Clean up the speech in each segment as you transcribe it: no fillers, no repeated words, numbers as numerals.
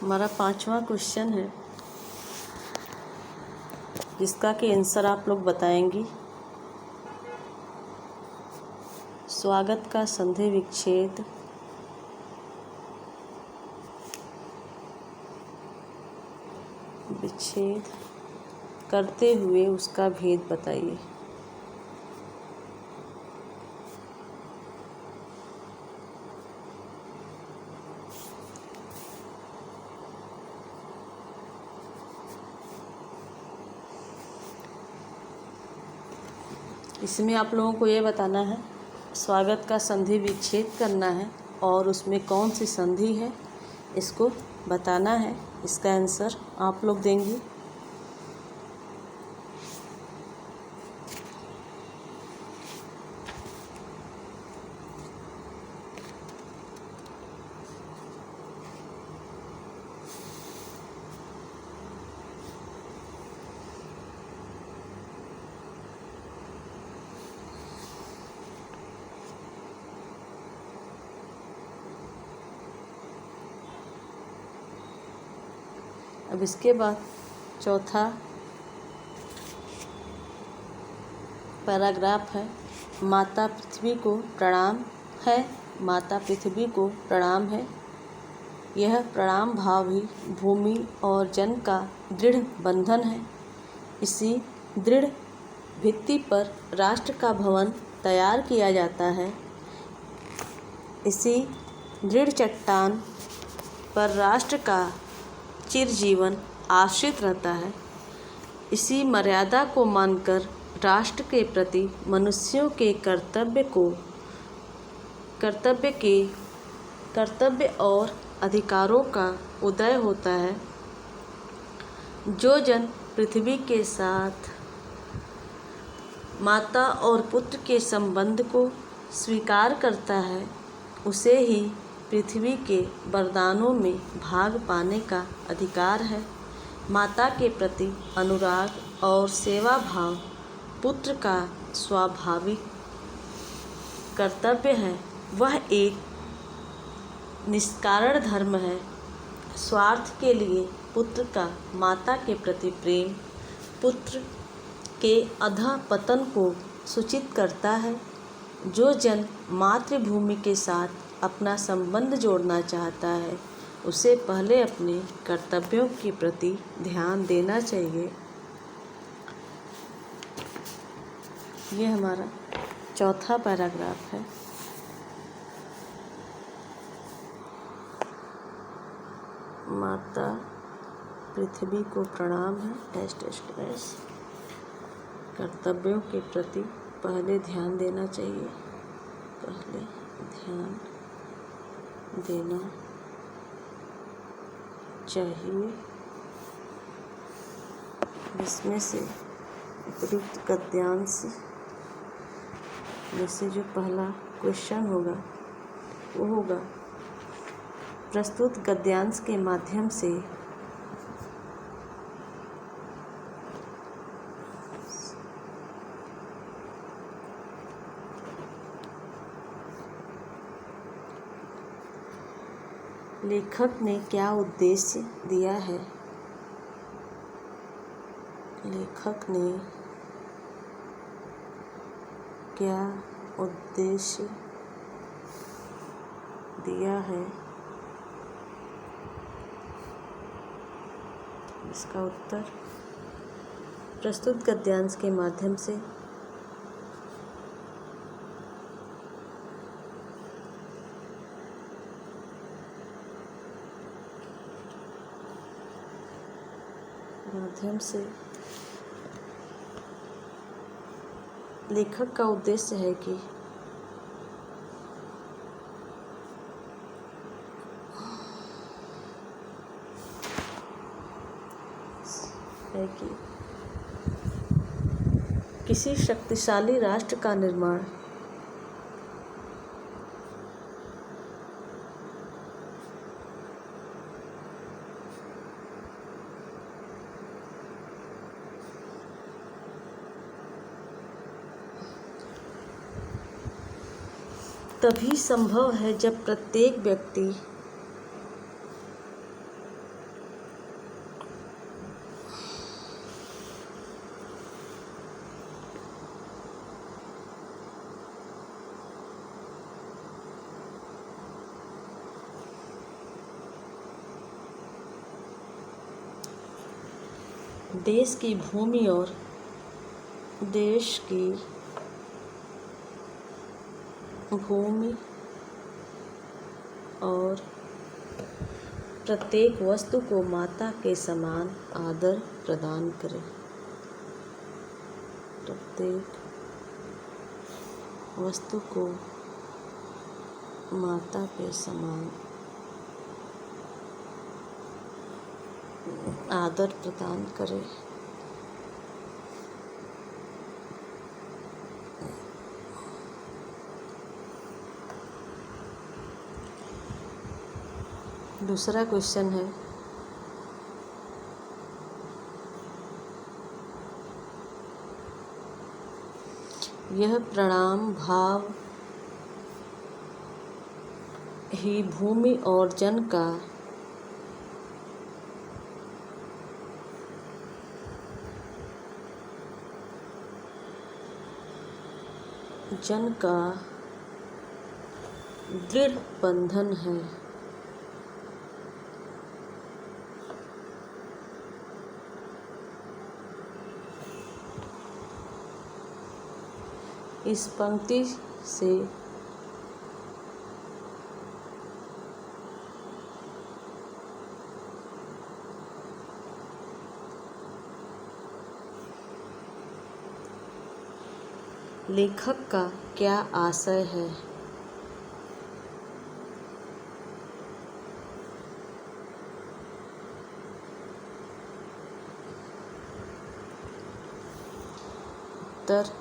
हमारा 5वां क्वेश्चन है जिसका कि आंसर आप लोग बताएंगी। स्वागत का संधि विच्छेद करते हुए उसका भेद बताइए। इसमें आप लोगों को ये बताना है, स्वागत का संधि विच्छेद करना है और उसमें कौन सी संधि है इसको बताना है। इसका आंसर आप लोग देंगी। अब इसके बाद चौथा पैराग्राफ है, माता पृथ्वी को प्रणाम है। माता पृथ्वी को प्रणाम है। यह प्रणाम भाव ही भूमि और जन का दृढ़ बंधन है। इसी दृढ़ भित्ति पर राष्ट्र का भवन तैयार किया जाता है। इसी दृढ़ चट्टान पर राष्ट्र का चिरजीवन आश्रित रहता है। इसी मर्यादा को मानकर राष्ट्र के प्रति मनुष्यों के कर्तव्य और अधिकारों का उदय होता है। जो जन पृथ्वी के साथ माता और पुत्र के संबंध को स्वीकार करता है, उसे ही पृथ्वी के वरदानों में भाग पाने का अधिकार है। माता के प्रति अनुराग और सेवा भाव पुत्र का स्वाभाविक कर्तव्य है। वह एक निष्कारण धर्म है। स्वार्थ के लिए पुत्र का माता के प्रति प्रेम पुत्र के अधःपतन को सूचित करता है। जो जन मातृभूमि के साथ अपना संबंध जोड़ना चाहता है, उसे पहले अपने कर्तव्यों के प्रति ध्यान देना चाहिए। ये हमारा चौथा पैराग्राफ है। माता पृथ्वी को प्रणाम है। कर्तव्यों के प्रति पहले ध्यान देना चाहिए। इसमें से उपयुक्त गद्यांश में से जो पहला क्वेश्चन होगा वो होगा, प्रस्तुत गद्यांश के माध्यम से लेखक ने क्या उद्देश्य दिया है। लेखक ने क्या उद्देश्य दिया है। इसका उत्तर प्रस्तुत गद्यांश के माध्यम से लेखक का उद्देश्य है कि किसी शक्तिशाली राष्ट्र का निर्माण तभी संभव है जब प्रत्येक व्यक्ति देश की भूमि और देश की भूमि और प्रत्येक वस्तु को माता के समान आदर प्रदान करें। प्रत्येक वस्तु को माता के समान आदर प्रदान करें। दूसरा क्वेश्चन है, यह प्रणाम भाव ही भूमि और जन का दृढ़ बंधन है। इस पंक्ति से लेखक का क्या आशय है? उत्तर,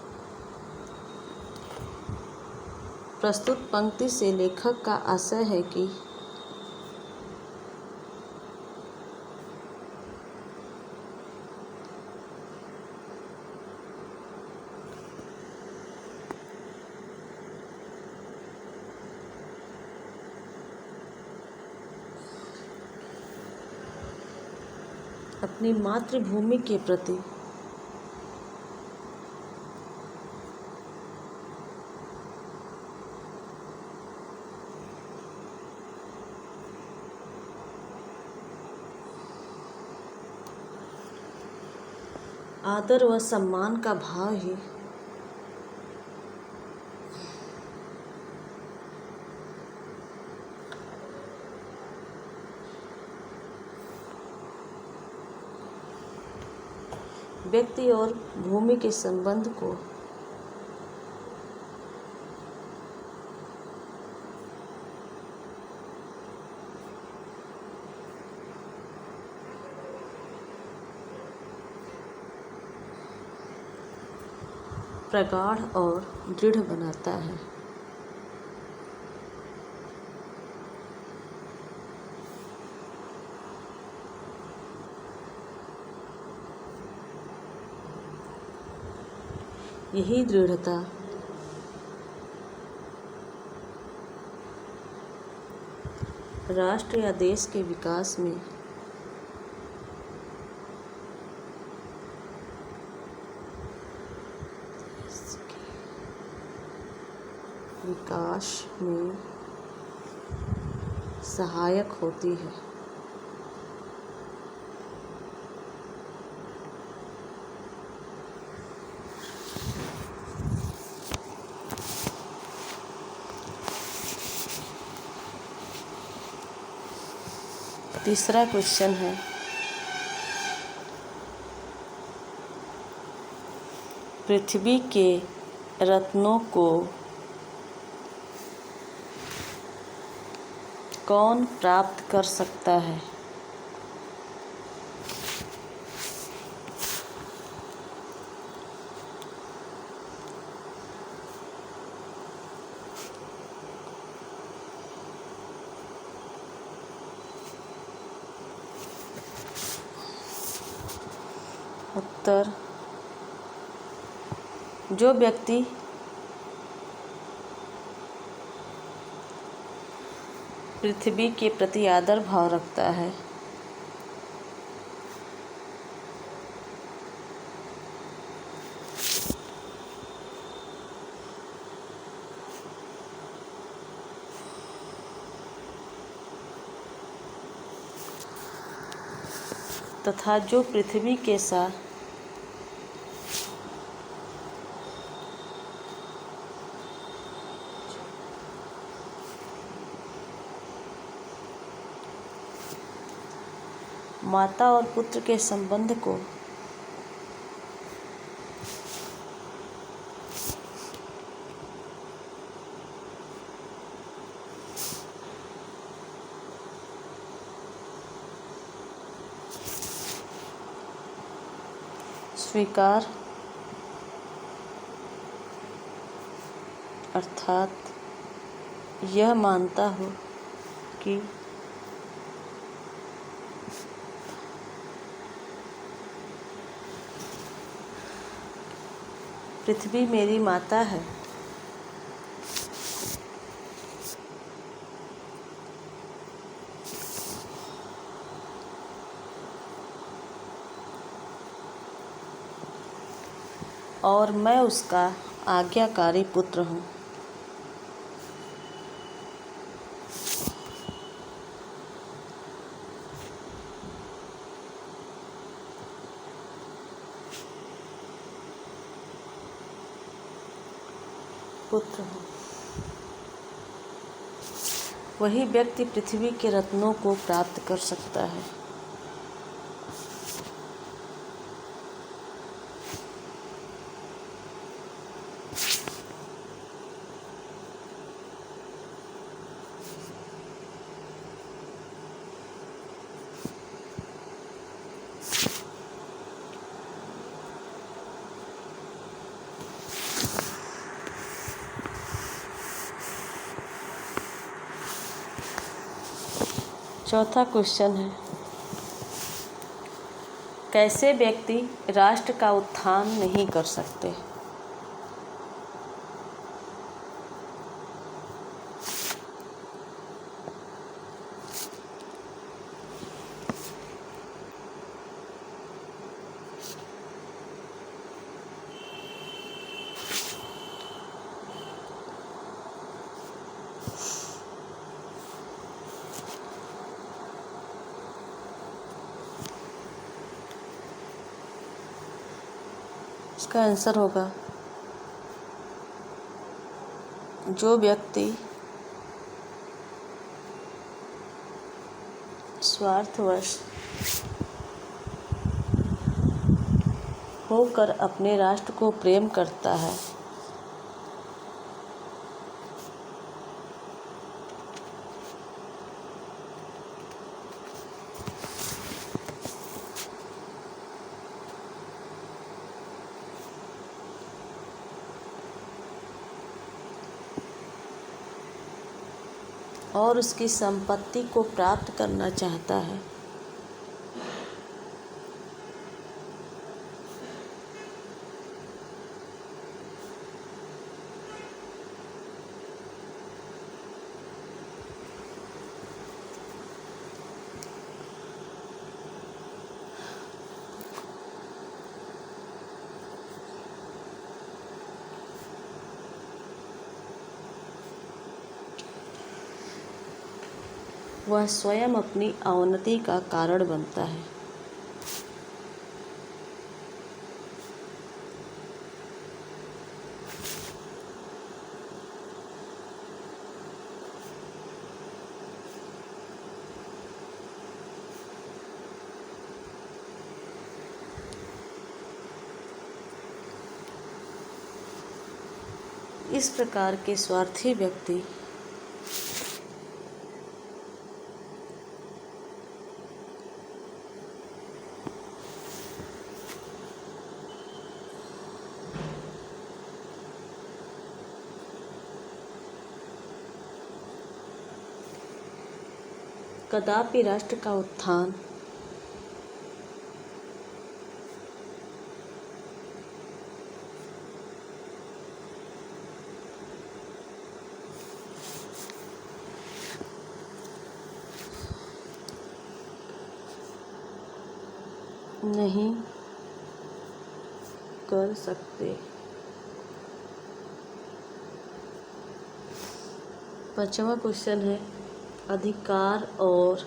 प्रस्तुत पंक्ति से लेखक का आशय है कि अपनी मातृभूमि के प्रति आदर व सम्मान का भाव ही व्यक्ति और भूमि के संबंध को प्रगाढ़ और दृढ़ बनाता है। यही दृढ़ता राष्ट्र या देश के विकास में सहायक होती है। तीसरा क्वेश्चन है, पृथ्वी के रत्नों को कौन प्राप्त कर सकता है? उत्तर, जो व्यक्ति पृथ्वी के प्रति आदर भाव रखता है तथा जो पृथ्वी के साथ माता और पुत्र के संबंध को स्वीकार अर्थात यह मानता हो कि पृथ्वी मेरी माता है और मैं उसका आज्ञाकारी पुत्र हूँ। पुत्र हूँ। वही व्यक्ति पृथ्वी के रत्नों को प्राप्त कर सकता है। चौथा क्वेश्चन है, कैसे व्यक्ति राष्ट्र का उत्थान नहीं कर सकते? इसका आंसर होगा, जो व्यक्ति स्वार्थवश होकर अपने राष्ट्र को प्रेम करता है और उसकी संपत्ति को प्राप्त करना चाहता है, वह स्वयं अपनी अवनति का कारण बनता है। इस प्रकार के स्वार्थी व्यक्ति कदापि राष्ट्र का उत्थान नहीं कर सकते। पांचवा क्वेश्चन है, अधिकार और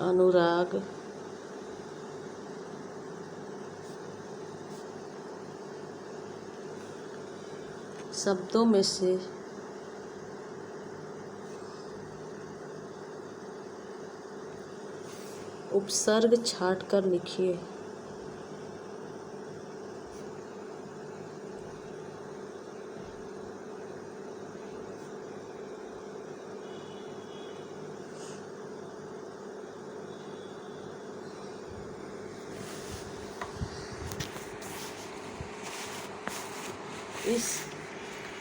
अनुराग, शब्दों में से उपसर्ग छांटकर लिखिए। इस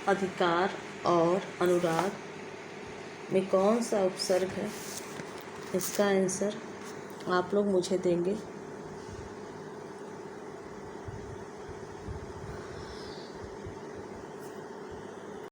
अधिकार और अनुराग में कौन सा उपसर्ग है? इसका आंसर आप लोग मुझे देंगे।